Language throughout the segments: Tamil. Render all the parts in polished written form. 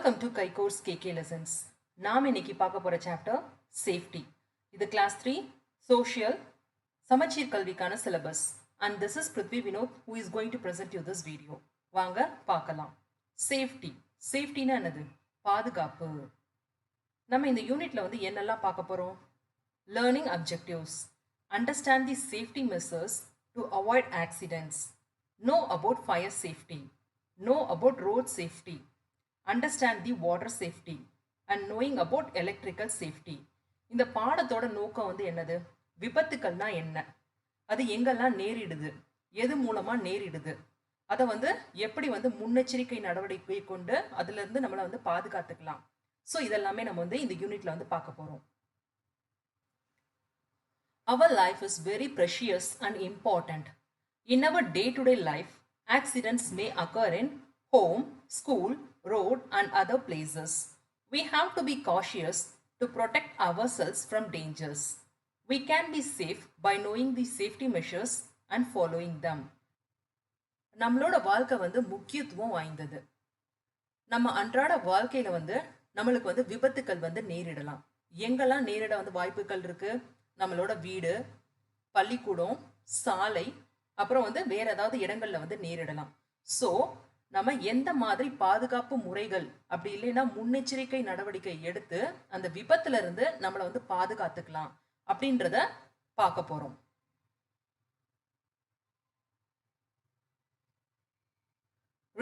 Welcome to Kaikors KK Lessons. நாம் இன்னைக்கு பார்க்க போற சாப்டர் சேஃப்டி. இது கிளாஸ் 3 சோஷியல் சமச்சீர் கல்விக்கான syllabus. And this is Prithvi Vinod who is going to present you this video. வாங்க பார்க்கலாம். சேஃப்டி. சேஃப்டினா என்னது? பாதுகாப்பு. நம்ம இந்த யூனிட்ல வந்து என்னெல்லாம் பார்க்க போறோம்? Learning objectives. Understand the safety measures to avoid accidents. Know about fire safety. Know about road safety. Understand the water safety and knowing about electrical safety. இந்த பாடத்தோட நோக்கம் வந்து என்னது? விபத்துக்கள்னா என்ன, அது எங்கெல்லாம் நேரிடுது, எது மூலமா நேரிடுது, அதை வந்து எப்படி வந்து முன்னெச்சரிக்கை நடவடிக்கை கொண்டு அதுல இருந்து நம்மளை வந்து பாதுகாத்துக்கலாம். ஸோ இதெல்லாமே நம்ம வந்து இந்த யூனிட்ல வந்து பார்க்க போறோம். Our life is very precious and important. In our day-to-day life, accidents may occur in home, school, road and other places. We have to be cautious to protect ourselves from dangers. We can be safe by knowing the safety measures and following them. நம்மளோட வாழ்க்கை வந்து முக்கியத்துவம் வாய்ந்தது. நம்ம அன்றாட வாழ்க்கையில வந்து நம்மளுக்கு வந்து விபத்துக்கள் வந்து நேரிடலாம். எங்கெல்லாம் நேரிட வந்து வாய்ப்புகள் இருக்கு? நம்மளோட வீடு, பள்ளிக்கூடம், சாலை, அப்புறம் வந்து வேற ஏதாவது இடங்கள்ல வந்து நேரிடலாம். ஸோ நம்ம எந்த மாதிரி பாதுகாப்பு முறைகள் அப்படி இல்லைன்னா முன்னெச்சரிக்கை நடவடிக்கை எடுத்து அந்த விபத்துல இருந்து நம்மளை வந்து பாதுகாத்துக்கலாம் அப்படின்றத பார்க்க போறோம்.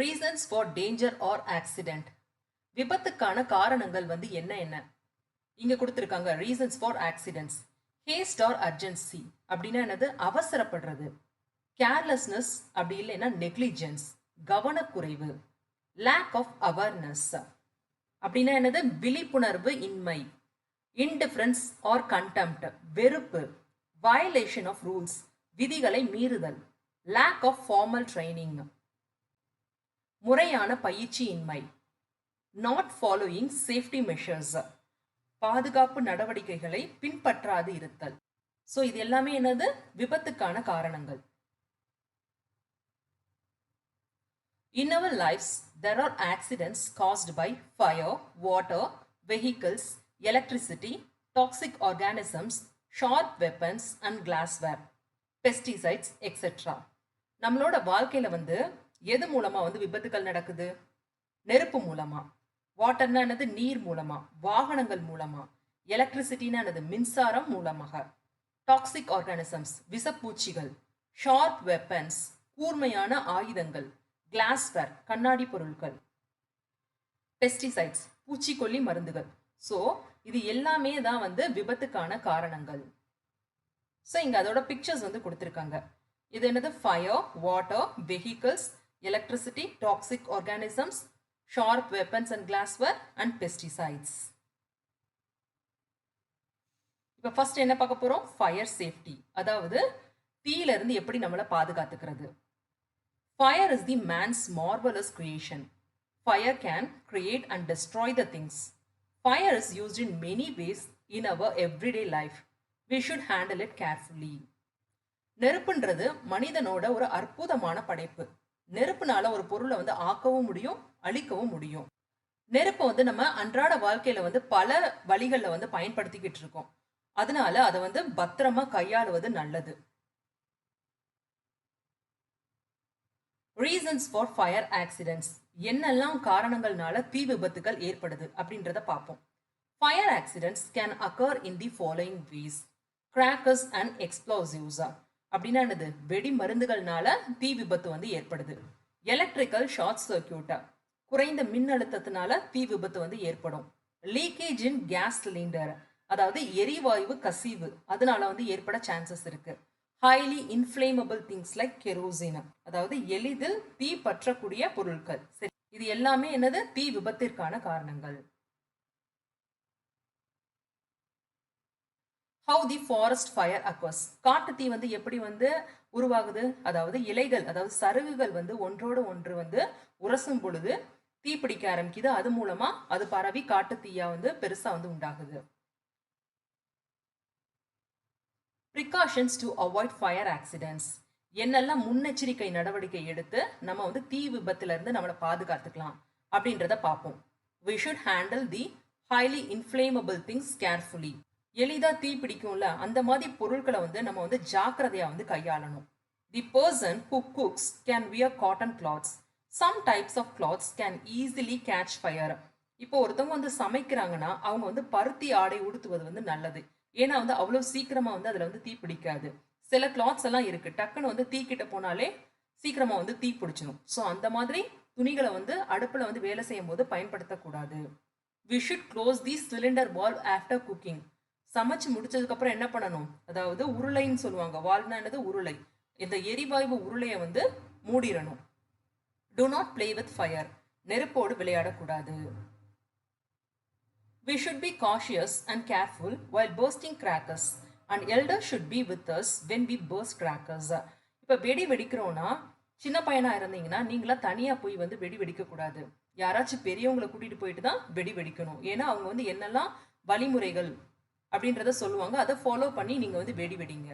Reasons for danger or accident. விபத்துக்கான காரணங்கள் வந்து என்ன என்ன இங்க கொடுத்திருக்காங்க. Reasons for accidents. Haste or urgency அப்படின்னா என்னது? அவசரப்படுறது. கேர்லெஸ்னஸ் அப்படி இல்லைன்னா நெக்லிஜென்ஸ், கவனக்குறைவு. லேக் ஆஃப் அவேர்னஸ் அப்படின்னா என்னது? விழிப்புணர்வு இன்மை. இன்டிஃபரன்ஸ் ஆர் கண்டெம்ப்ட், வெறுப்பு. வயலேஷன் ஆஃப் ரூல்ஸ், விதிகளை மீறுதல். லேக் ஆஃப் ஃபார்மல் ட்ரைனிங், முறையான பயிற்சி இன்மை. நாட் ஃபாலோயிங் சேஃப்டி மெஷர்ஸ், பாதுகாப்பு நடவடிக்கைகளை பின்பற்றாது இருத்தல். ஸோ இது எல்லாமே என்னது? விபத்துக்கான காரணங்கள். In our lives, there are accidents caused by fire, water, vehicles, electricity, toxic organisms, sharp weapons and glassware, pesticides, etc. நம்மளோட வாழ்க்கையில வந்து எது மூலமா வந்து விபத்துக்கள் நடக்குது? நெருப்பு மூலமா. வாட்டர்னா என்னது? நீர் மூலமா. வாகனங்கள் மூலமா. எலக்ட்ரிசிட்டினா என்னது? மின்சாரம் மூலமாக. டாக்ஸிக் ஆர்கானிசம்ஸ், விஷப்பூச்சிகள். ஷார்ப் வெப்பன்ஸ், கூர்மையான ஆயுதங்கள். கிளாஸ்வேர், கண்ணாடி பொருட்கள். பெஸ்டிசைட்ஸ், பூச்சிக்கொல்லி மருந்துகள். ஸோ இது எல்லாமே தான் வந்து விபத்துக்கான காரணங்கள். ஸோ இங்க அதோட பிக்சர்ஸ் வந்து கொடுத்துருக்காங்க. இது என்னது? Fire, water, vehicles, electricity, toxic organisms, sharp weapons and glassware and pesticides. இப்போ ஃபர்ஸ்ட் என்ன பார்க்க போறோம்? ஃபயர் சேஃப்டி, அதாவது தீயில இருந்து எப்படி நம்மளை பாதுகாத்துக்கிறது. Fire is the man's marvelous creation. Fire can create and destroy the things. Fire is used in many ways in our everyday life. We should handle it carefully. நெருப்புன்றது மனிதனோட ஒரு அற்புதமான படைப்பு. நெருப்புனால ஒரு பொருளை வந்து ஆக்கவும் முடியும், அழிக்கவும் முடியும். நெருப்பை வந்து நம்ம அன்றாட வாழ்க்கையில வந்து பல வழிகளில் வந்து பயன்படுத்திக்கிட்டு இருக்கோம். அதனால அதை வந்து பத்திரமா கையாளுவது நல்லது. Reasons for fire accidents. என்னெல்லாம் காரணங்கள்னால தீ விபத்துகள் ஏற்படுது அப்படின்றத பார்ப்போம். Fire accidents can occur in the following ways. Crackers and explosives அப்படின்னா என்னது? வெடி மருந்துகள்னால தீ விபத்து வந்து ஏற்படுது. எலக்ட்ரிக்கல் ஷார்ட் சர்க்கியூட், குறைந்த மின்னழுத்தத்தினால தீ விபத்து வந்து ஏற்படும். லீக்கேஜ் இன் கேஸ் சிலிண்டர், அதாவது எரிவாயு கசிவு, அதனால வந்து ஏற்பட சான்சஸ் இருக்கு. Highly inflammable things like kerosene, அதாவது எளிதில் தீ பற்றக்கூடிய பொருட்கள். சரி, இது எல்லாமே என்னது? தீ விபத்திற்கான காரணங்கள். How the forest fire occurs. காட்டு தீ வந்து எப்படி வந்து உருவாகுது? அதாவது இலைகள், அதாவது சருகுகள் வந்து ஒன்றோடு ஒன்று வந்து உரசும் பொழுது தீ பிடிக்க ஆரம்பிக்குது. அது மூலமா அது பரவி காட்டு தீயா வந்து பெருசா வந்து உண்டாகுது. Precautions to avoid fire accidents. என்னெல்லாம் முன்னெச்சரிக்கை நடவடிக்கை எடுத்து நம்ம வந்து தீ விபத்துல இருந்து நம்மளை பாதுகாத்துக்கலாம் அப்படின்றத பார்ப்போம். we should handle the highly inflammable things carefully. எளிதா தீ பிடிக்கும்ல அந்த மாதிரி பொருட்களை வந்து நம்ம வந்து ஜாக்கிரதையா வந்து கையாளணும். The person who cooks can wear cotton cloths. Some types of cloths can easily catch fire. இப்போ ஒருத்தவங்க வந்து சமைக்கிறாங்கன்னா அவங்க வந்து பருத்தி ஆடை உடுத்துவது வந்து நல்லது. ஏன்னா வந்து அவ்வளவு சீக்கிரமா வந்து அதுல வந்து தீ பிடிக்காது. சில கிளாத்ஸ் எல்லாம் இருக்கு, டக்குன்னு வந்து தீ கிட்ட போனாலே சீக்கிரமா வந்து தீ பிடிச்சிடும். ஸோ அந்த மாதிரி துணிகளை வந்து அடுப்புல வந்து வேலை செய்யும் போது பயன்படுத்தக்கூடாது. We should close the cylinder valve after cooking. சமைச்சு முடிச்சதுக்கு அப்புறம் என்ன பண்ணணும், அதாவது உருளைன்னு சொல்லுவாங்க, வால்னா என்னது உருளை, இந்த எரிவாயு உருளையை வந்து மூடிடணும். Do not play with fire. நெருப்போடு விளையாடக்கூடாது. We should be cautious and careful while bursting crackers. And elders should be with us when we burst crackers. இப்போ வெடி வெடிக்கிறோன்னா சின்ன பையனா இருந்தீங்கன்னா நீங்களா தனியா போய் வந்து வெடி வெடிக்க கூடாது. யாராச்சும் பெரியவங்களை கூட்டிட்டு போயிட்டு தான் வெடி வெடிக்கணும். ஏன்னா அவங்க வந்து என்னெல்லாம் வழிமுறைகள் அப்படின்றத சொல்லுவாங்க, அதை ஃபாலோ பண்ணி நீங்க வந்து வெடி வெடிங்க.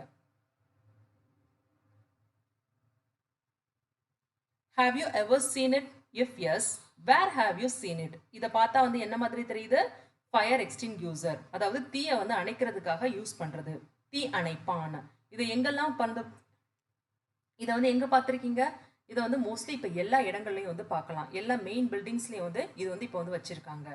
Have you ever seen it? If yes, where have you seen it? இதை பார்த்தா வந்து என்ன மாதிரி தெரியுது? ஃபயர் எக்ஸ்டிங்யூசர், அதாவது தீயை வந்து அணைக்கிறதுக்காக யூஸ் பண்றது, தீ அணைப்பான். இதை எங்கெல்லாம் இதை வந்து எங்க பார்த்துருக்கீங்க? இதை வந்து மோஸ்ட்லி இப்போ எல்லா இடங்கள்லையும் வந்து பார்க்கலாம். எல்லா மெயின் பில்டிங்ஸ்லையும் வந்து இது வந்து இப்போ வந்து வச்சிருக்காங்க.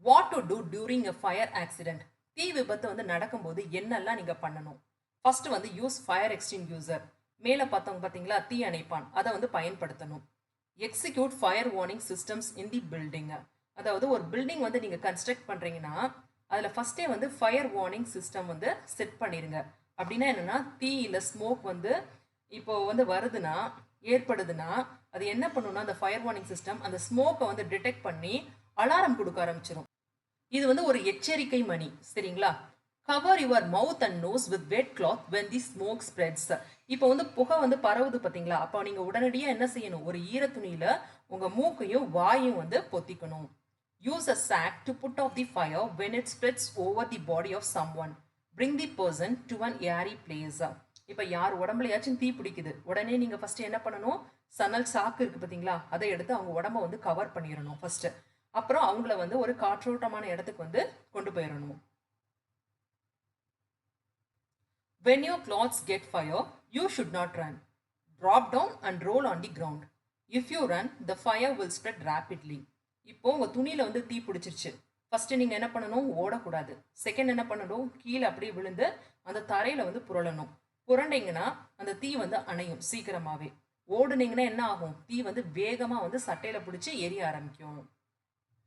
What to two during a fire accident? தீ விபத்து வந்து நடக்கும்போது என்னெல்லாம் நீங்க பண்ணணும்? ஃபர்ஸ்ட் வந்து யூஸ் ஃபயர் எக்ஸ்டிங்யூசர். மேலே பார்த்தவங்க பார்த்தீங்களா, தீ அணைப்பான், அதை வந்து பயன்படுத்தணும். எக்ஸிக்யூட் ஃபயர் வார்னிங் சிஸ்டம்ஸ் இன் தி பில்டிங். அதாவது ஒரு பில்டிங் வந்து நீங்கள் கன்ஸ்ட்ரக்ட் பண்ணுறீங்கன்னா அதில் ஃபஸ்ட்டே வந்து ஃபயர் வார்னிங் சிஸ்டம் வந்து செட் பண்ணிடுங்க. அப்படின்னா என்னென்னா, தீ இல்லை ஸ்மோக் வந்து இப்போ வந்து வருதுன்னா ஏற்படுதுன்னா அது என்ன பண்ணுன்னா, அந்த ஃபயர் வார்னிங் சிஸ்டம் அந்த ஸ்மோக்கை வந்து டிடெக்ட் பண்ணி அலாரம் கொடுக்க ஆரம்பிச்சிடும். இது வந்து ஒரு எச்சரிக்கை மணி, சரிங்களா? Cover your mouth and nose with wet cloth when the smoke spreads. இப்போ வந்து புகை வந்து பரவுது பார்த்தீங்களா, அப்போ நீங்கள் உடனடியாக என்ன செய்யணும், ஒரு ஈர துணியில உங்கள் மூக்கையும் வாயும் வந்து பொத்திக்கணும். Use a sack to put off the fire when it spreads over the body of someone. Bring the person to an airy place. இப்போ யார் உடம்புலையாச்சும் தீ பிடிக்குது, உடனே நீங்கள் ஃபர்ஸ்ட் என்ன பண்ணணும், சணல் சாக்கு இருக்கு பார்த்தீங்களா, அதை எடுத்து அவங்க உடம்ப வந்து கவர் பண்ணிடணும் ஃபர்ஸ்ட். அப்புறம் அவங்கள வந்து ஒரு காற்றோட்டமான இடத்துக்கு வந்து கொண்டு போயிடணும். When your clothes get fire, you should not run. Drop down and roll on the ground. If you run, the fire will spread rapidly. இப்போ உங்க துணியில வந்து தீ பிடிச்சிருச்சு, ஃபர்ஸ்ட் நீங்க என்ன பண்ணணும், ஓடக்கூடாது. செகண்ட் என்ன பண்ணணும், கீழே அப்படியே விழுந்து அந்த தரையில வந்து புரளணும். புரண்டிங்கன்னா அந்த தீ வந்து அணையும் சீக்கிரமாவே. ஓடுனீங்கன்னா என்ன ஆகும், தீ வந்து வேகமா வந்து சட்டையில பிடிச்சி எரிய ஆரம்பிக்கும்.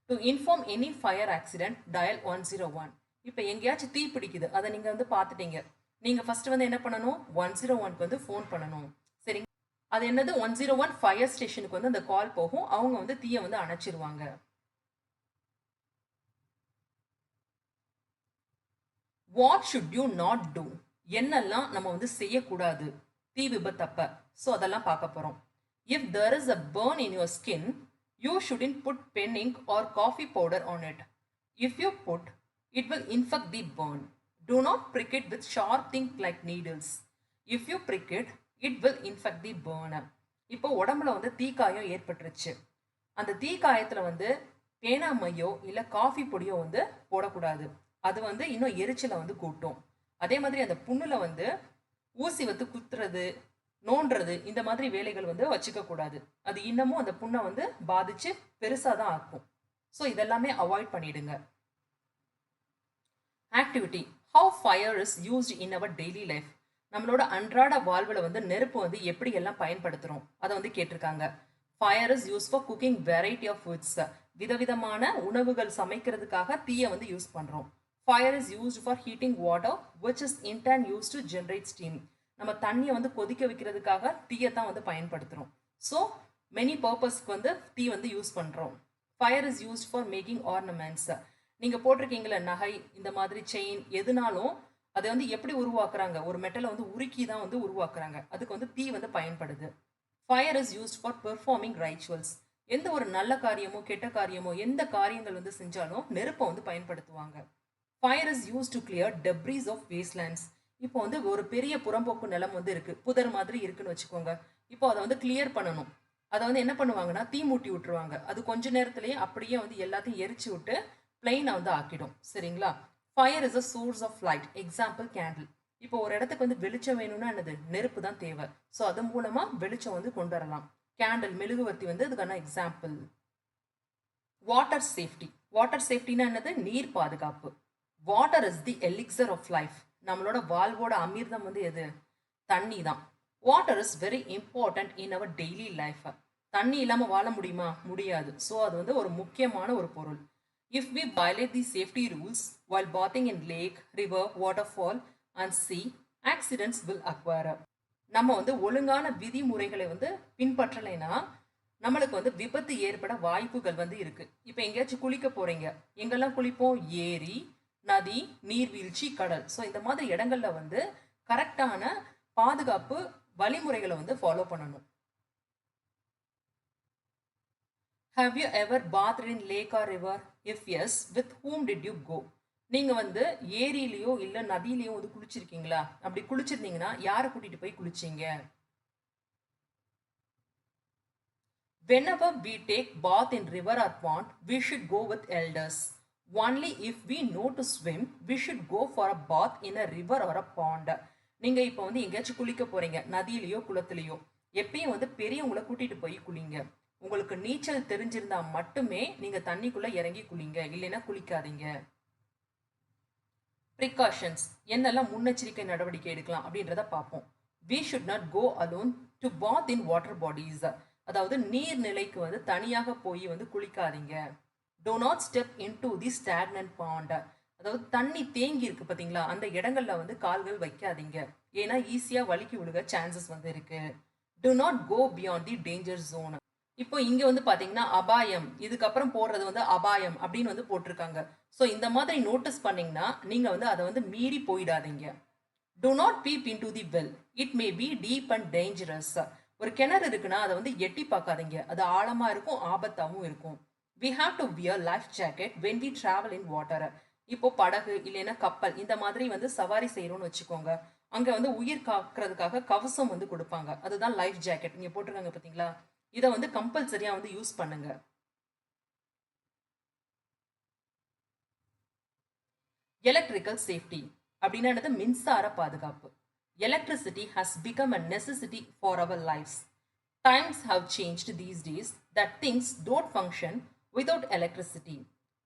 To inform any fire accident dial 101. இப்போ எங்கேயாச்சும் தீ பிடிக்குது, அதை நீங்க வந்து பார்த்துட்டீங்க, நீங்க ஃபர்ஸ்ட் வந்து என்ன பண்ணணும், 101க்கு வந்து ஃபோன் பண்ணணும். சரிங்க, அது என்னது 101 ஃபயர் ஸ்டேஷனுக்கு வந்து அந்த கால் போகும், அவங்க வந்து தீயை வந்து அணைச்சிருவாங்க. What should you not do? என்னெல்லாம் நம்ம வந்து செய்யக்கூடாது தீ விபத்தப்ப, ஸோ அதெல்லாம் பார்க்க போறோம். If there is a burn in your skin, you shouldn't put pen ink or coffee powder on it. If you put, it will infect the burn. Do not prick it with sharp things like needles. If you prick it, it will infect the burn. இப்போ உடம்புல வந்து தீக்காயம் ஏற்பட்டுருச்சு, அந்த தீக்காயத்தில் வந்து பேனா மையோ இல்லை காஃபி பொடியோ வந்து போடக்கூடாது. அது வந்து இன்னும் எரிச்சலை வந்து கூட்டும். அதே மாதிரி அந்த புண்ணுல வந்து ஊசி வந்து குத்துறது, நோண்டுறது, இந்த மாதிரி வேலைகள் வந்து வச்சுக்க கூடாது. அது இன்னமும் அந்த புண்ணை வந்து பாதிச்சு பெருசாக தான் ஆக்கும். ஸோ இதெல்லாமே அவாய்ட் பண்ணிடுங்க. Activity, how fire is used in our daily life. நம்மளோட அன்றாட வாழ்வில் வந்து நெருப்பு வந்து எப்படி எல்லாம் பயன்படுத்துகிறோம் அதை வந்து கேட்டிருக்காங்க. Fire is use for cooking variety of foods. விதவிதமான உணவுகள் சமைக்கிறதுக்காக தீயை வந்து யூஸ் பண்ணுறோம். Fire is used for heating water which is in turn use to generate steam. நம்ம தண்ணியை வந்து கொதிக்க வைக்கிறதுக்காக தீயை தான் வந்து பயன்படுத்துகிறோம். ஸோ மெனி பர்பஸ்க்கு வந்து தீ வந்து யூஸ் பண்ணுறோம். Fire is used for making ornaments. நீங்கள் போட்டிருக்கீங்களே நகை, இந்த மாதிரி செயின், எதுனாலும் அதை வந்து எப்படி உருவாக்குறாங்க, ஒரு மெட்டலை வந்து உருக்கி தான் வந்து உருவாக்குறாங்க, அதுக்கு வந்து தீ வந்து பயன்படுது. Fire is used for performing rituals. எந்த ஒரு நல்ல காரியமோ கெட்ட காரியமோ எந்த காரியங்கள் வந்து செஞ்சாலும் நெருப்பை வந்து பயன்படுத்துவாங்க. Fire is use to clear debris of wastelands. இப்போ வந்து ஒரு பெரிய புறம்போக்கு நிலம் வந்து இருக்கு, புதர் மாதிரி இருக்குன்னு வச்சுக்கோங்க. இப்போ அதை வந்து கிளியர் பண்ணணும். அதை வந்து என்ன பண்ணுவாங்கன்னா தீ மூட்டி விட்டுருவாங்க. அது கொஞ்ச நேரத்திலேயே அப்படியே வந்து எல்லாத்தையும் எரிச்சு விட்டு பிளெயினை வந்து ஆக்கிடும். சரிங்களா? Fire is a source of light. Example candle. இப்போ ஒரு இடத்துக்கு வந்து வெளிச்சம் வேணும்னா என்னது, நெருப்பு தான் தேவை. ஸோ அது மூலமா வெளிச்சம் வந்து கொண்டு வரலாம். கேண்டில், மெழுகுவர்த்தி வந்து அதுக்கான எக்ஸாம்பிள். Water safety. வாட்டர் சேஃப்டினா என்னது, நீர் பாதுகாப்பு. Water is the elixir of life. நம்மளோட வாழ்வோட அமிர்தம் வந்து எது, தண்ணி தான். Water is very important in our daily life. தண்ணி இல்லாம வாழ முடியுமா, முடியாது. ஸோ அது வந்து ஒரு முக்கியமான ஒரு பொருள். If we violate the safety rules while bathing in lake, river, waterfall and sea, accidents will occur. நம்ம வந்து ஒழுங்கான விதிமுறைகளை வந்து பின்பற்றலைன்னா நம்மளுக்கு வந்து விபத்து ஏற்பட வாய்ப்புகள் வந்து இருக்கு. இப்போ எங்கேயாச்சும் குளிக்க போறீங்க, எங்கெல்லாம் குளிப்போம், ஏரி, நதி, நீர்வீழ்ச்சி, கடல். ஸோ இந்த மாதிரி இடங்கள்ல வந்து கரெக்டான பாதுகாப்பு வழிமுறைகளை வந்து ஃபாலோ பண்ணணும். Have you ever bathed in lake or river? If yes, with whom did you go? நீங்க வந்து ஏரியிலயோ இல்ல நதியிலயோ வந்து குளிச்சிருக்கீங்களா? அப்படி குளிச்சிருந்தீங்கன்னா யாரை கூட்டிட்டு போய் குளிச்சீங்க? Whenever we take bath in river or pond, we should go with elders. Only if we know to swim, we should go for a bath in a river or a pond. நீங்க இப்போ வந்து எங்கேயாச்சும் குளிக்க போறீங்க, நதியிலயோ குளத்திலயோ, எப்பயும் வந்து பெரியவங்களை கூட்டிட்டு போய் குளிங்க. உங்களுக்கு நீச்சல் தெரிஞ்சிருந்தா மட்டுமே நீங்க தண்ணிக்குள்ள இறங்கி குளிங்க, இல்லைன்னா குளிக்காதீங்க. ப்ரிகாஷன்ஸ், என்னெல்லாம் முன்னெச்சரிக்கை நடவடிக்கை எடுக்கலாம் அப்படின்றத பார்ப்போம். we should not go alone to bath in water bodies. அதாவது நீர்நிலைக்கு வந்து தனியாக போய் வந்து குளிக்காதீங்க. do not step into the stagnant pond. அதாவது தண்ணி தேங்கி இருக்கு பாத்தீங்களா, அந்த இடங்கள்ல வந்து கால்கள் வைக்காதீங்க, ஏன்னா ஈஸியா வலிக்கி விழுக சான்சஸ் வந்து இருக்கு. do not go beyond the danger zone. இப்போ இங்க வந்து பாத்தீங்கன்னா அபாயம், இதுக்கப்புறம் போடுறது வந்து அபாயம் அப்படின்னு வந்து போட்டிருக்காங்க. ஸோ இந்த மாதிரி நோட்டீஸ் பண்ணீங்கன்னா நீங்க வந்து அதை வந்து மீறி போயிடாதீங்க. do not peep into the well, it may be deep and dangerous. ஒரு கிணறு இருக்குன்னா அதை வந்து எட்டி பார்க்காதீங்க, அது ஆழமா இருக்கும், ஆபத்தாகவும் இருக்கும். we have to wear life jacket when we travel in water. இப்போ படகு இல்லைன்னா கப்பல் இந்த மாதிரி வந்து சவாரி செய்யறோம்னு வச்சுக்கோங்க, அங்க வந்து உயிர் காக்கிறதுக்காக கவசம் வந்து கொடுப்பாங்க, அதுதான் லைஃப் ஜாக்கெட். இங்க போட்டிருக்காங்க பாத்தீங்களா, இதை வந்து கம்பல்சரியா வந்து யூஸ் பண்ணுங்க. எலக்ட்ரிக்கல் சேஃப்டி அப்படின்னா என்னது, மின்சார பாதுகாப்பு. Electricity has become a necessity for our lives. Times have changed these days that things don't function without electricity.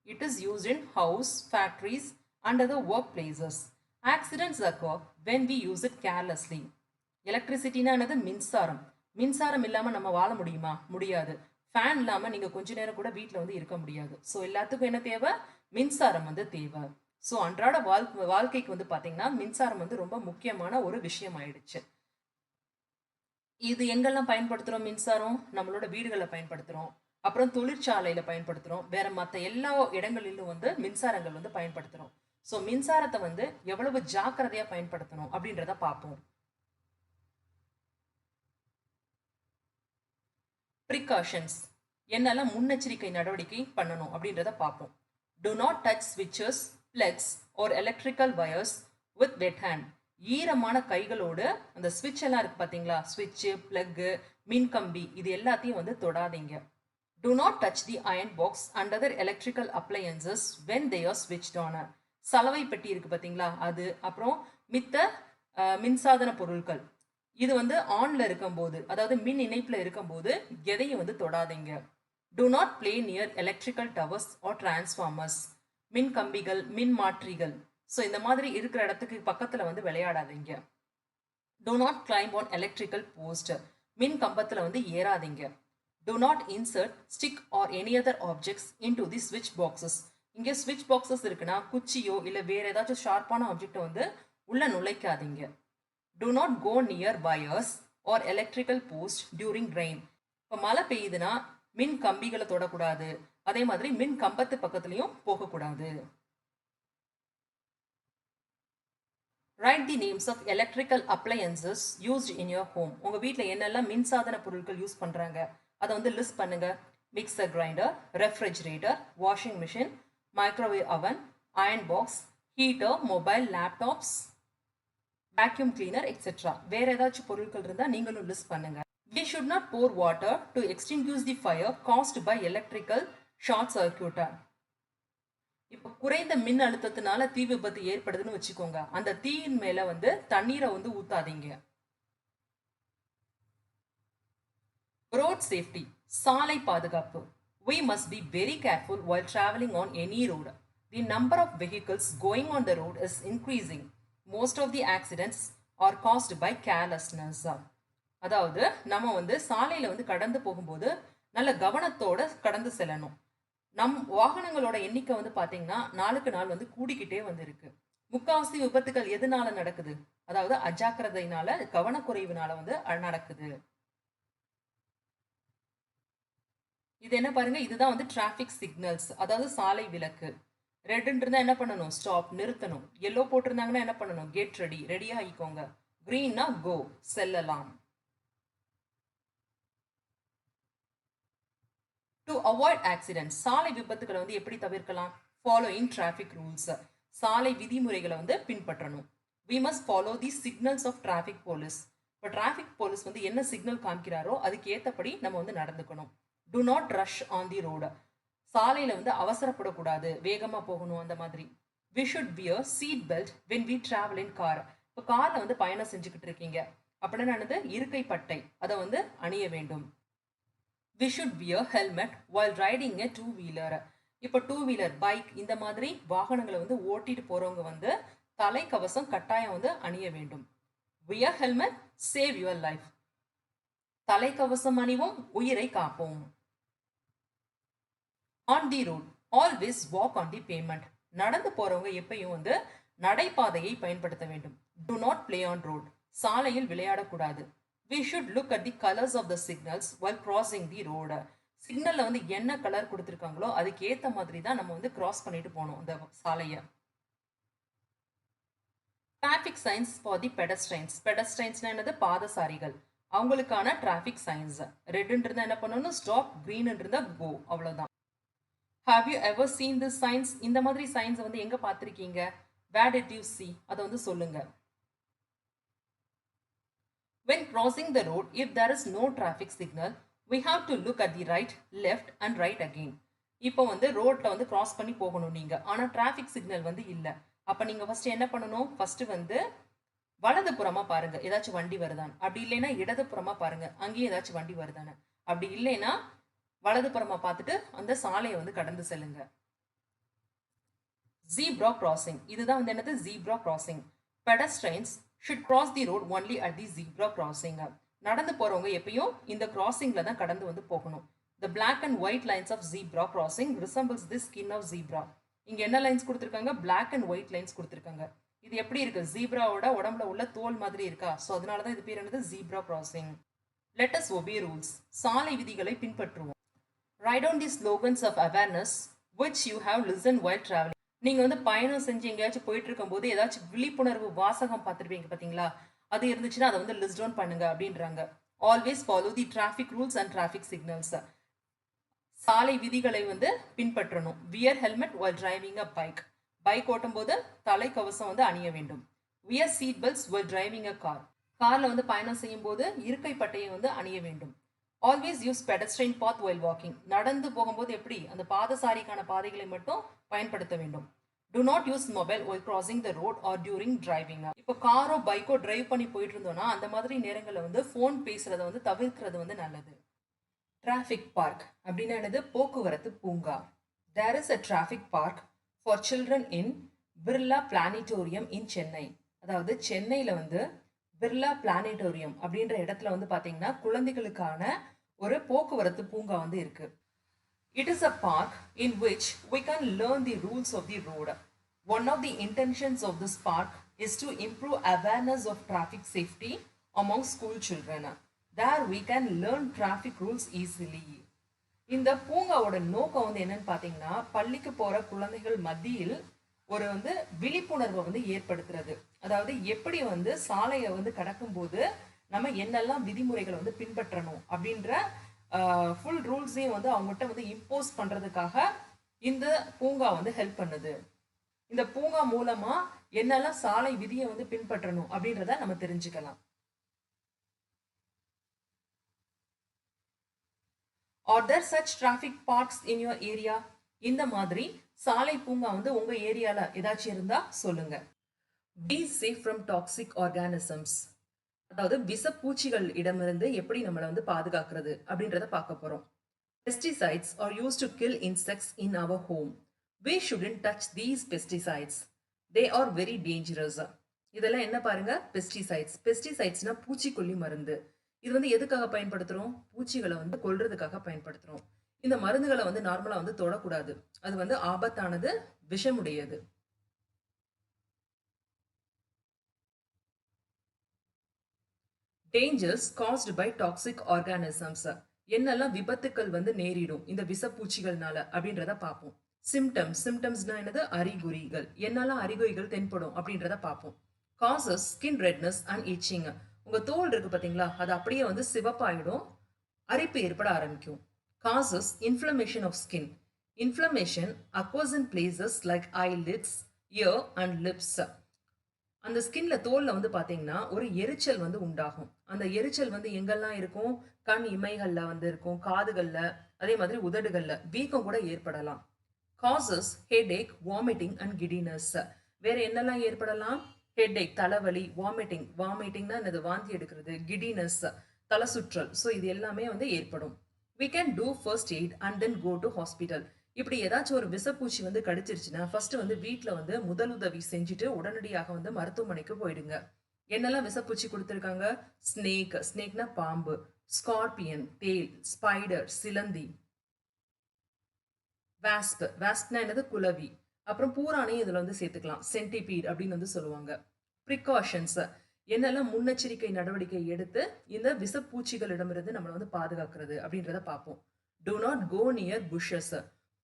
It is used in house, factories, and other workplaces. Accidents occur when we use it carelessly. எலக்ட்ரிசிட்டினா என்னது, மின்சாரம். மின்சாரம் இல்லாம நம்ம வாழ முடியுமா, முடியாது. ஃபேன் இல்லாம நீங்க கொஞ்ச நேரம் கூட வீட்டில் வந்து இருக்க முடியாது. ஸோ எல்லாத்துக்கும் என்ன தேவை, மின்சாரம் வந்து தேவை. ஸோ அன்றாட வாழ்க்கைக்கு வந்து பார்த்தீங்கன்னா மின்சாரம் வந்து ரொம்ப முக்கியமான ஒரு விஷயம் ஆயிடுச்சு. இது எங்கெல்லாம் பயன்படுத்துகிறோம் மின்சாரம், நம்மளோட வீடுகளில் பயன்படுத்துகிறோம், அப்புறம் தொழிற்சாலையில் பயன்படுத்துகிறோம், வேற மற்ற எல்லா இடங்களிலும் வந்து மின்சாரங்கள் வந்து பயன்படுத்துகிறோம். ஸோ மின்சாரத்தை வந்து எவ்வளவு ஜாக்கிரதையாக பயன்படுத்தணும் அப்படின்றத பார்ப்போம். ப்ரிகாஷன்ஸ், என்னெல்லாம் முன்னெச்சரிக்கை நடவடிக்கை பண்ணணும் அப்படின்றத பார்ப்போம். do not touch switches, plugs or electrical wires with wet hand. ஈரமான கைகளோடு அந்த ஸ்விட்ச் எல்லாம் இருக்கு பாத்தீங்களா, ஸ்விட்ச், பிளக், மின் கம்பி, இது எல்லாத்தையும் வந்து தொடாதீங்க. do not touch the iron box and other electrical appliances when they are switched on. சலவை பெட்டி இருக்கு பாத்தீங்களா, அது, அப்புறம் மித்த மின்சாதன பொருட்கள், இது வந்து ஆன்ல இருக்கும்போது, அதாவது மின் இணைப்புல இருக்கும்போது எதையும் வந்து தொடாதீங்க. do not play near electrical towers or transformers. மின் கம்பிகள், மின் மாற்றிகள், ஸோ இந்த மாதிரி இருக்கிற இடத்துக்கு பக்கத்துல வந்து விளையாடாதீங்க. do not climb on electrical post. மின் கம்பத்துல வந்து ஏறாதீங்க. do not insert stick or any other objects into the switch boxes. இங்க ஸ்விட்ச் பாக்ஸஸ் இருக்குன்னா குச்சியோ இல்ல வேற ஏதாச்சும் ஷார்ப்பான ஆப்ஜெக்டை வந்து உள்ள நுழைக்காதீங்க. do not go near wires or electrical post during rain. இப்போ மழை பெய்யுதுன்னா மின் கம்பிகளை தொடக்கூடாது, அதே மாதிரி மின் கம்பத்து பக்கத்துலயும் போகக்கூடாது. write the names of electrical appliances used in your home. உங்க வீட்டில் என்னெல்லாம் மின்சாதன பொருட்கள் யூஸ் பண்றாங்க அதை வந்து லிஸ்ட் பண்ணுங்க. Mixer grinder, refrigerator, washing machine, microwave oven, iron box, heater, mobile, laptops, vacuum cleaner, etcetera. வேற ஏதாச்சும் பொருட்கள் இருந்தால் நீங்களும் லிஸ்ட் பண்ணுங்க. We should not pour water to extinguish the fire caused by electrical short circuit. இப்போ குறைந்த மின் அழுத்தத்தினால தீ விபத்து ஏற்படுதுன்னு வச்சுக்கோங்க, அந்த தீயின் மேல வந்து தண்ணீரை வந்து ஊத்தாதீங்க. Road safety, சாலை பாதுகாப்பு. We must be very careful while traveling on any road. The number of vehicles going on the road is increasing. Most of the accidents are caused by carelessness. அதாவது நம்ம வந்து சாலையில வந்து கடந்து போகும்போது நல்ல கவனத்தோட கடந்து செல்லணும். நம் வாகனங்களோட எண்ணிக்கை வந்து பாத்தீங்கன்னா நாளுக்கு நாள் வந்து கூடிக்கிட்டே வந்து இருக்கு. முக்காவாசி விபத்துகள் எதனால நடக்குது? அதாவது அஜாக்கிரதையினால, கவனக்குறைவினால வந்து நடக்குது. இது என்ன பாருங்க, இதுதான் வந்து டிராஃபிக் சிக்னல்ஸ், அதாவது சாலை விளக்கு. ரெட்ன்னு இருந்தா என்ன பண்ணணும்? ஸ்டாப், நிறுத்தணும். எல்லோ போட்டிருந்தாங்கன்னா என்ன பண்ணணும்? கெட் ரெடி, ரெடியா ஆயிக்கோங்க. கிரீன்னா கோ, செல்லலாம். டு அவாய்ட் ஆக்சிடென்ட்ஸ், சாலை விபத்துகளை வந்து எப்படி தவிர்க்கலாம்? ஃபாலோயிங் டிராஃபிக் ரூல்ஸ், சாலை விதிமுறைகளை வந்து பின்பற்றணும். We must follow the signals of traffic police. இப்போ டிராஃபிக் போலீஸ் வந்து என்ன சிக்னல் காமிக்கிறாரோ அதுக்கு ஏற்றபடி நம்ம வந்து நடந்துக்கணும். Do not rush on the road, சாலையில் வந்து அவசரப்படக்கூடாது, வேகமாக போகணும் அந்த மாதிரி. We should wear seat belt when we travel in car. இப்போ காரில் வந்து பயணம் செஞ்சுக்கிட்டு இருக்கீங்க அப்படின்னு என்னது? இருக்கை பட்டை, அதை வந்து அணிய வேண்டும். We should wear helmet while riding a two-wheeler. இப்போ டூ வீலர், பைக் இந்த மாதிரி வாகனங்களை வந்து ஓட்டிட்டு போறவங்க வந்து தலைக்கவசம் கட்டாயம் வந்து அணிய வேண்டும். Wear helmet, save your life. தலைக்கவசம் அணிவோம், உயிரை காப்போம். On the road, always walk on the pavement. நடந்து போறவங்க எப்பயும் வந்து நடைபாதையை பயன்படுத்த வேண்டும். Do not play on road. சாலையில் விளையாடக்கூடாது. We should look at the colors of the signals while crossing the road. சிக்னல்ல வந்து என்ன கலர் கொடுத்துருக்காங்களோ அதுக்கு ஏத்த மாதிரி தான் நம்ம வந்து கிராஸ் பண்ணிட்டு போகணும் அந்த சாலையை. Traffic signs for the pedestrians. பெடஸ்ட்ரைன்ஸ்னா என்னது? பாதசாரிகள். அவங்களுக்கான டிராஃபிக் சைன்ஸ். ரெட்ன்னு இருந்தா என்ன பண்ணணும்? ஸ்டாப், கிரீன் இருந்தா கோ, அவ்வளவுதான். Have you ever seen this signs? இந்த மாதிரி சைன்ஸ் வந்து எங்க பார்த்திருக்கீங்க? Where did you see? அதை வந்து சொல்லுங்க. When crossing the road, if there is no traffic signal, we have to look at the right, left and right again. இப்போ வந்து ரோட்ல வந்து கிராஸ் பண்ணி போகணும் நீங்க, ஆனா டிராஃபிக் சிக்னல் வந்து இல்ல. அப்ப நீங்க ஃபர்ஸ்ட் என்ன பண்ணணும்? ஃபர்ஸ்ட் வந்து வலது புறமா பாருங்க, ஏதாச்சும் வண்டி வருதான்னு. அப்படி இல்லைன்னா இடது புறமா பாருங்க, அங்கேயும் ஏதாச்சும் வண்டி வருதானு. அப்படி இல்லைன்னா வலது புறமா பார்த்துட்டு அந்த சாலையை வந்து கடந்து செல்லுங்க. ஜீப்ரா கிராசிங், இதுதான் வந்து என்னது? Zebra crossing. Pedestrians should cross the road only at the zebra crossing. நடந்து போறவங்க எப்பயும் இந்த கிராசிங்ல தான் கடந்து வந்து போகணும். The black and white lines of zebra crossing resembles the skin of zebra. இங்க என்ன லைன்ஸ் கொடுத்திருக்காங்க? black and white lines கொடுத்திருக்காங்க. இது எப்படி இருக்கு? ஜீப்ராவோட உடம்புல உள்ள தோல் மாதிரி இருக்கா? சோ அதனால தான் இது பேர் என்னது? zebra crossing. Let us obey rules. சாலை விதிகளை பின்பற்றுவோம். Write down the slogans of awareness which you have listened while traveling. நீங்க வந்து பயணம் செஞ்சு எங்கேயாச்சும் போயிட்டு இருக்கும் போது ஏதாச்சும் விழிப்புணர்வு வாசகம் பார்த்துருப்பீங்க பாத்தீங்களா? அது இருந்துச்சுன்னா அதை வந்து லிஸ்ட் டவுன் பண்ணுங்க அப்படின்றாங்க. Always follow the traffic rules and traffic signals. சாலை விதிகளை வந்து பின்பற்றணும். Wear helmet while driving a bike. Bike ஓட்டும் போது தலைக்கவசம் வந்து அணிய வேண்டும். Wear seat belts while driving a car. கார்ல வந்து பயணம் செய்யும் போது இருக்கை பட்டையை வந்து அணிய வேண்டும். ஆல்வேஸ் யூஸ் பெடஸ்ட்ரைன் பாத் while வாக்கிங். நடந்து போகும்போது எப்படி? அந்த பாதசாரிக்கான பாதைகளை மட்டும் பயன்படுத்த வேண்டும். Do not use mobile while crossing the road or during driving. இப்போ காரோ பைக்கோ டிரைவ் பண்ணி போயிட்டு இருந்தோம்னா அந்த மாதிரி நேரங்களில் வந்து ஃபோன் பேசுறத வந்து தவிர்க்கிறது வந்து நல்லது. டிராஃபிக் பார்க் அப்படின்னா என்னது? போக்குவரத்து பூங்கா. There is a traffic park for children in Birla planetarium in Chennai. அதாவது சென்னையில வந்து பிர்லா பிளானிட்டோரியம் அப்படின்ற இடத்துல வந்து பாத்தீங்கன்னா குழந்தைகளுக்கான ஒரு போக்குவரத்து பூங்கா வந்து இருக்கு. It is a park in which we can learn the rules of the road. One of the intentions of this park is to improve awareness of traffic safety among school children. There we can learn traffic rules easily. இந்த பூங்காவோட நோக்கம் வந்து என்னன்னு பாத்தீங்கன்னா பள்ளிக்கு போற குழந்தைகள் மத்தியில் ஒரு வந்து விழிப்புணர்வை வந்து ஏற்படுத்துறது. அதாவது எப்படி வந்து சாலையை வந்து கடக்கும் போது நம்ம என்னெல்லாம் விதிமுறைகளை வந்து பின்பற்றணும் அப்படின்ற ஃபுல் ரூல்ஸையும் வந்து அவங்ககிட்ட வந்து இம்போஸ் பண்றதுக்காக இந்த பூங்கா வந்து ஹெல்ப் பண்ணுது. இந்த பூங்கா மூலமா என்னெல்லாம் சாலை விதியை வந்து பின்பற்றணும் அப்படின்றத நம்ம தெரிஞ்சுக்கலாம். Are there such traffic parks in your area? இந்த மாதிரி சாலை பூங்கா வந்து உங்க ஏரியால ஏதாச்சும் இருந்தா சொல்லுங்க. Be safe from toxic organisms. அதாவது விஷப்பூச்சிகள் இடமிருந்து எப்படி நம்மளை வந்து பாதுகாக்கிறது அப்படின்றத பார்க்க போறோம். Pesticides are used to kill insects in our home. We shouldn't touch these pesticides. They are very dangerous. இதெல்லாம் என்ன பாருங்க, பெஸ்டிசைட்ஸ். பெஸ்டிசைட்ஸ்னா பூச்சிக்கொல்லி மருந்து. இது வந்து எதுக்காக பயன்படுத்துறோம்? பூச்சிகளை வந்து கொல்றதுக்காக பயன்படுத்துறோம். இந்த மருந்துகளை வந்து நார்மலா வந்து தொடக்கூடாது. அது வந்து ஆபத்தானது, விஷமுடையது. Dangers caused by toxic organisms. என்னெல்லாம் விபத்துக்கள் வந்து நேரிடும் இந்த விஷப்பூச்சிகள்னால அப்படின்றத பார்ப்போம். சிம்டம்ஸ்னா என்னது? அறிகுறிகள். என்னெல்லாம் அறிகுறிகள் தென்படும் அப்படின்றத பார்ப்போம். Causes skin redness and itching. உங்க தோல் இருக்கு பாத்தீங்களா, அது அப்படியே வந்து சிவப்பாயிடும், அரிப்பு ஏற்பட ஆரம்பிக்கும். Causes inflammation of skin. Inflammation occurs in places like eyelids, ear and lips. அந்த ஸ்கின்ல, தோல்ல வந்து பாத்தீங்கன்னா ஒரு எரிச்சல் வந்து உண்டாகும். அந்த எரிச்சல் வந்து எங்கெல்லாம் இருக்கும்? கண் இமைகள்ல வந்து இருக்கும், காதுகள்ல, அதே மாதிரி உதடுகள்ல வீக்கம் கூட ஏற்படலாம். Causes headache, vomiting and giddiness. வேற என்னெல்லாம் ஏற்படலாம்? ஹெட்ஏக் தலைவலி, வாமிட்டிங்னா என்னது? வாந்தி எடுக்கிறது. கிடினஸ் தலை சுற்றல். ஸோ இது எல்லாமே வந்து ஏற்படும். we can do first aid and then go to hospital. இப்படி ஏதாச்சும் ஒரு விஷப்பூச்சி வந்து கடிச்சிருச்சுன்னா ஃபர்ஸ்ட் வந்து வீட்டில் வந்து முதலுதவி செஞ்சுட்டு உடனடியாக வந்து மருத்துவமனைக்கு போயிடுங்க. என்னெல்லாம் விஷப்பூச்சி கொடுத்துருக்காங்க? ஸ்னேக்னா பாம்பு, ஸ்கார்பியன் தேல், ஸ்பைடர் சிலந்தி, வாஸ்ப்னா என்னது? குளவி. அப்புறம் பூரானையும் இதுல வந்து சேர்த்துக்கலாம், சென்டிபீட் அப்படின்னு வந்து சொல்லுவாங்க. ப்ரிகாஷன்ஸ், என்னெல்லாம் முன்னெச்சரிக்கை நடவடிக்கை எடுத்து இந்த விஷப்பூச்சிகளிடமிருந்து நம்மளை வந்து பாதுகாக்கிறது அப்படின்றத பார்ப்போம். do not go near bushes.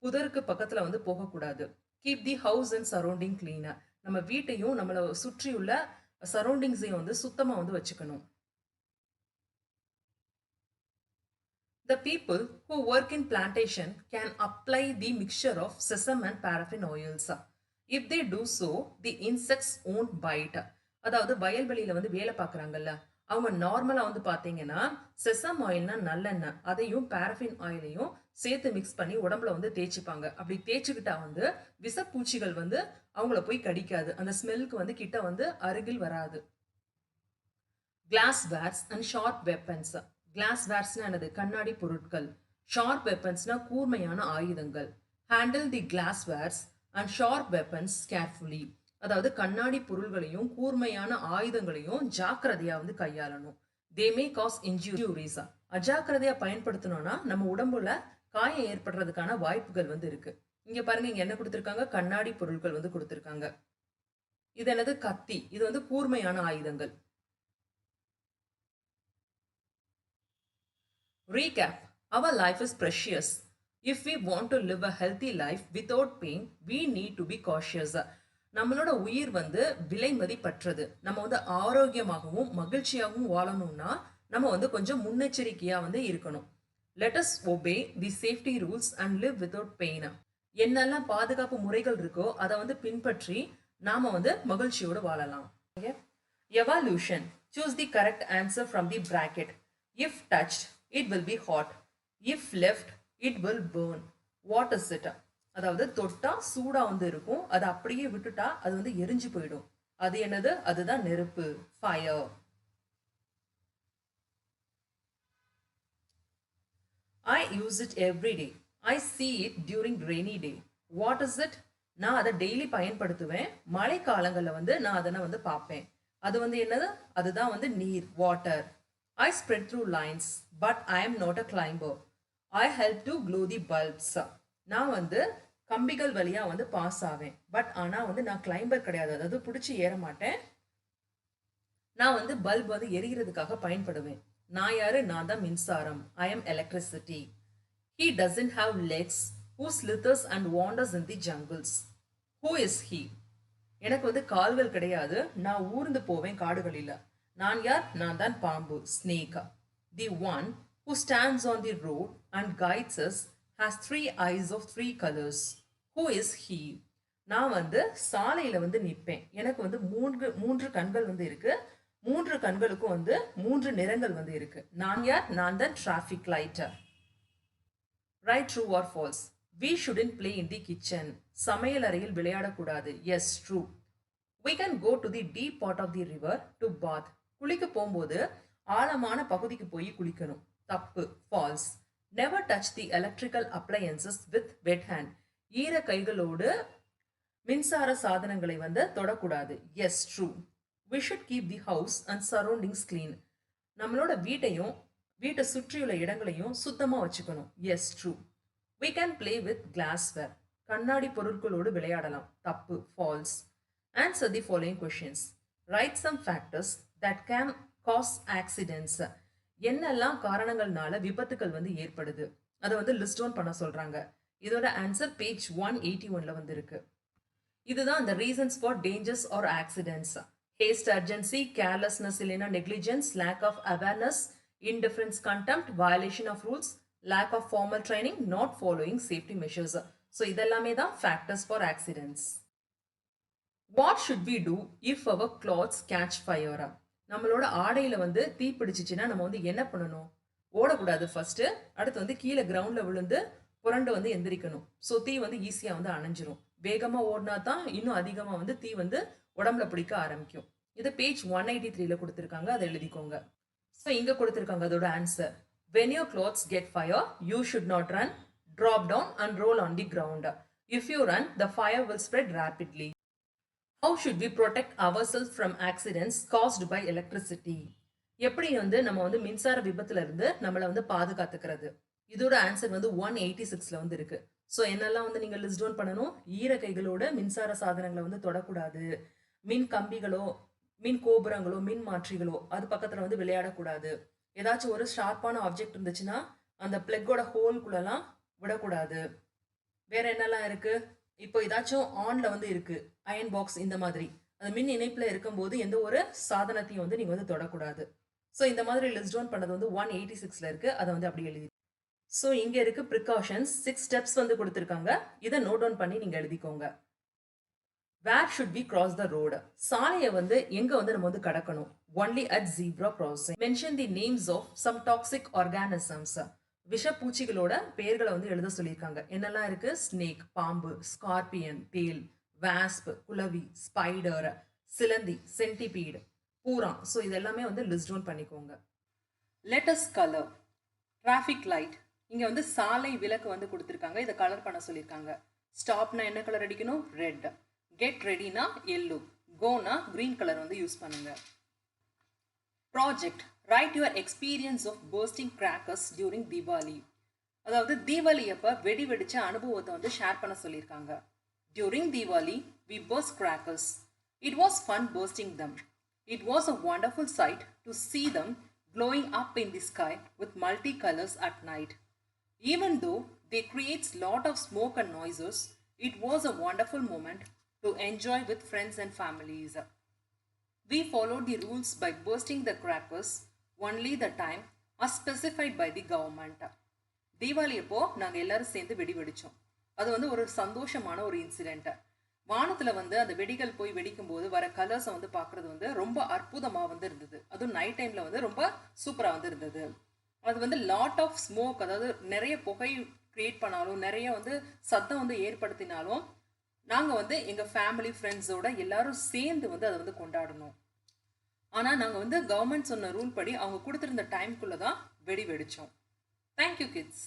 புதருக்கு பக்கத்துல வந்து போகக்கூடாது. Keep the house and surrounding cleaner. நம்ம வீட்டையும் நம்மளை சுற்றியுள்ள சரௌண்டிங்ஸையும் வந்து சுத்தமா வந்து வச்சுக்கணும். The people who work in plantation can apply the mixture of sesame and paraffin oils. If they do so, the insects won't bite. அதாவது வயல்வெளியில வந்து வேலை பார்க்குறாங்கல்ல, அவங்க நார்மலா வந்து பார்த்தீங்கன்னா செசம் ஆயில்னா நல்லெண்ணெய், அதையும் பாரஃபின் ஆயிலையும் சேர்த்து மிக்ஸ் பண்ணி உடம்புல வந்து தேய்ச்சிப்பாங்க. அப்படி தேய்ச்சிக்கிட்டா வந்து விஷப்பூச்சிகள் வந்து அவங்கள போய் கடிக்காது. அந்த ஸ்மெல்க்கு வந்து கிட்ட வந்து அருகில் வராது. Glasswares and sharp weapons. கிளாஸ் வேர்ஸ்னா என்னது? கண்ணாடி பொருட்கள். ஷார்ப் வெப்பன்ஸ்னா கூர்மையான ஆயுதங்கள். Handle the glasswares and sharp weapons carefully. அதாவது கண்ணாடி பொருள்களையும் கூர்மையான ஆயுதங்களையும் ஜாக்கிரதையா வந்து கையாளணும். தே மே காஸ் இன்ஜூரிஸ். அஜாக்கிரதையா பயன்படுத்தணும்னா நம்ம உடம்புல காயம் ஏற்படுறதுக்கான வாய்ப்புகள் வந்து இருக்கு. இங்க பாருங்க, இங்க என்ன கொடுத்திருக்காங்க? கண்ணாடி பொருட்கள் வந்து கொடுத்திருக்காங்க. இது என்னது? கத்தி. இது வந்து கூர்மையான ஆயுதங்கள். Recap. Our life is precious. If we want to live a healthy life without pain, we need to be cautious. நம்மளோட உயிர் வந்து விலை மதிப்பற்றது. நம்ம வந்து ஆரோக்கியமாகவும் மகிழ்ச்சியாகவும் வாழணும்னா நம்ம வந்து கொஞ்சம் முன்னெச்சரிக்கையா வந்து இருக்கணும். Let us obey the safety rules and live without pain. என்னெல்லாம் பாதுகாப்பு முறைகள் இருக்கோ அதை வந்து பின்பற்றி நாம வந்து மகிழ்ச்சியோடு வாழலாம். Evolution. Choose the correct answer from the bracket. If touched, it will be hot. If left, it will burn. What is it? அதாவது தொட்டா சூடா வந்து இருக்கும், அது அப்படியே விட்டுட்டா அது வந்து எரிஞ்சு போயிடும். அது என்னது? அதுதான் நெருப்பு, fire. I use it every day. I see it during rainy day. What is it? நான் அதை டெய்லி பயன்படுத்துவேன். மழை காலங்களில் வந்து நான் அதனை வந்து பார்ப்பேன். அது வந்து என்னது? அதுதான் வந்து நீர், water. I spread through lines, but I am not a climber. I help to glow the bulbs. நான் வந்து கம்பிகள் வழியா வந்து பாஸ் ஆவேன். பட் ஆனா வந்து நான் கிளைம்பர் கிடையாது, அதாவது பிடிச்சி ஏற மாட்டேன். நான் வந்து பல்ப் வந்து எரிகிறதுக்காக பயன்படுவேன். நான் யாரு? நான் தான் மின்சாரம். I am electricity. He doesn't have legs, who slithers and wanders in the jungles. Who is he? எனக்கு வந்து கால்கள் கிடையாது, நான் ஊர்ந்து போவேன் காடுகளில். நான் யார்? நான் தான் பாம்பு, snake. The one who stands on the road and guides us has 3 eyes of 3 colors. Who is he? நான் வந்து சாலையில வந்து நிற்பேன். எனக்கு வந்து மூன்று கண்கள் வந்து இருக்கு. 3 கண்களுக்கும் வந்து 3 நிறங்கள் வந்து இருக்கு. நான் யார்? நான் தான் traffic lighter. Right, true or false? We shouldn't play in the kitchen. சமையல் அறையில் விளையாடக்கூடாது. Yes, true. We can go to the deep part of the river to bath. குளிக்க போகும்போது ஆழமான பகுதிக்கு போய் குளிக்கணும். தப்பு, false. Never touch the electrical appliances with wet hand. ஈர கைகளோடு மின்சார சாதனங்களை வந்து தொடக்கூடாது. Yes, true. We should keep the house and surroundings clean. நம்மளோட வீட்டை சுற்றியுள்ள இடங்களையும் சுத்தமா வச்சுக்கணும். Yes, true. We can play with glassware. கண்ணாடி பொருட்களோடு விளையாடலாம். தப்பு, false. Answer the following questions. Write some factors that can cause accidents. என்னெல்லாம் காரணங்கள்னால விபத்துக்கள் வந்து ஏற்படுது அதை வந்து லிஸ்ட் டவுன் பண்ண சொல்றாங்க. இதோட ஆன்சர் பேஜ் 181ல வந்து இருக்கு. இதுதான் அந்த reasons for dangers or accidents. Haste, urgency, carelessness இல்லைனா negligence, lack of awareness, indifference, contempt, violation of rules, lack of formal training, not following safety measures. So இதெல்லாமே தான் factors for accidents. What should we do if our clothes catch fire? நம்மளோட ஆடையில வந்து தீ பிடிச்சிச்சுன்னா நம்ம வந்து என்ன பண்ணணும்? ஓடக்கூடாது ஃபர்ஸ்ட். அடுத்து வந்து கீழே கிரவுண்ட்ல விழுந்து புரண்டு வந்து எந்திரிக்கணும். ஸோ தீ வந்து ஈஸியா வந்து அணைஞ்சிரும். வேகமா ஓடினா தான் இன்னும் அதிகமா வந்து தீ வந்து உடம்புல பிடிக்க ஆரம்பிக்கும். இது பேஜ் 183ல கொடுத்துருக்காங்க, அதை எழுதிக்கோங்க. ஸோ இங்க கொடுத்துருக்காங்க அதோட answer. When your clothes get fire, you should not run, drop down and roll on the ground. If you run, the fire will spread rapidly. How should we protect ourselves from accidents caused by electricity? எப்படி வந்து நம்ம வந்து மின்சார விபத்துல இருந்து நம்மளை வந்து பாதுகாத்துக்கிறது? இதோட ஆன்சர் வந்து 186ல வந்து இருக்கு. ஸோ என்னெல்லாம் வந்து நீங்க லிஸ்ட் டவுன் பண்ணணும்? ஈர கைகளோட மின்சார சாதனங்களை வந்து தொடக்கூடாது. மின் கம்பிகளோ, மின் கோபுரங்களோ, மின் மாற்றிகளோ அது பக்கத்துல வந்து விளையாடக்கூடாது. ஏதாச்சும் ஒரு ஷார்ப்பான ஆப்ஜெக்ட் இருந்துச்சுன்னா அந்த பிளக்கோட ஹோல்குள்ளலாம் விடக்கூடாது. வேற என்னெல்லாம் இருக்கு? இப்போ ஏதாச்சும் ஆன்ல வந்து இருக்கு, அயன் பாக்ஸ் இந்த மாதிரி, அது மின் இணைப்புல இருக்கும்போது எந்த ஒரு சாதனத்தையும் வந்து நீங்க வந்து தொடக்கூடாது. ஸோ இந்த மாதிரி லிஸ்ட் டவுன் பண்ணது வந்து 186ல இருக்கு, அதை வந்து அப்படி எழுதி. ஸோ இங்க இருக்கு ப்ரிகாஷன்ஸ், 6 ஸ்டெப்ஸ் வந்து கொடுத்துருக்காங்க. இதை நோட் டவுன் பண்ணி நீங்க எழுதிக்கோங்க. Where should we cross the road? சாலையை வந்து எங்க வந்து நம்ம வந்து கடக்கணும்? Only at zebra crossing. Mention the names of some toxic organisms. விஷப்பூச்சிகளோட பெயர்களை வந்து எழுத சொல்லியிருக்காங்க. என்னெல்லாம் இருக்கு? ஸ்னேக், பாம்பு, ஸ்கார்பியன், தேல், வாஸ்ப், குளவி, ஸ்பைடர், சிலந்தி, சென்டிபீடு, பூரா. ஸோ இதெல்லாமே வந்து லிஸ்ட் டவுன் பண்ணிக்கோங்க. Let's colour. டிராஃபிக் லைட், இங்க வந்து சாலை விளக்கு வந்து கொடுத்துருக்காங்க, இதை கலர் பண்ண சொல்லியிருக்காங்க. ஸ்டாப்னா என்ன கலர் அடிக்கணும்? ரெட். கெட் ரெடினா எல்லோ. கோனா கிரீன் கலர் வந்து யூஸ் பண்ணுங்க. Project. Right your experience of bursting crackers during Deepavali. அதாவது தீபாவளி அப்போ வெடி வெடிச்ச அனுபவத்தை வந்து ஷேர் பண்ண சொல்லியிருக்காங்க. During Deepavali we burst crackers. It was fun bursting them. It was a wonderful sight to see them glowing up in the sky with multicolors at night. Even though they create lot of smoke and noises, it was a wonderful moment to enjoy with friends and families. We followed the rules by bursting the crackers only the time as specified by the government. Deepavali அப்போ நாங்கள் எல்லாரும் சேர்ந்து வெடி வெடித்தோம். அது வந்து ஒரு சந்தோஷமான ஒரு இன்சிடென்ட். வானத்தில் வந்து அந்த வெடிகள் போய் வெடிக்கும் போது வர கலர்ஸை வந்து பார்க்குறது வந்து ரொம்ப அற்புதமாக வந்து இருந்தது. அதுவும் நைட் டைமில் வந்து ரொம்ப சூப்பராக வந்து இருந்தது. அது வந்து லாட் ஆஃப் ஸ்மோக், அதாவது நிறைய புகை கிரியேட் பண்ணாலும், நிறைய வந்து சத்தம் வந்து ஏற்படுத்தினாலும் நாங்கள் வந்து எங்கள் ஃபேமிலி ஃப்ரெண்ட்ஸோட எல்லாரும் சேர்ந்து வந்து அதை வந்து கொண்டாடணும். ஆனால் நாங்கள் வந்து கவர்மெண்ட் சொன்ன ரூல் படி அவங்க கொடுத்துருந்த டைம்குள்ளே தான் வெடி வெடித்தோம். Thank you kids.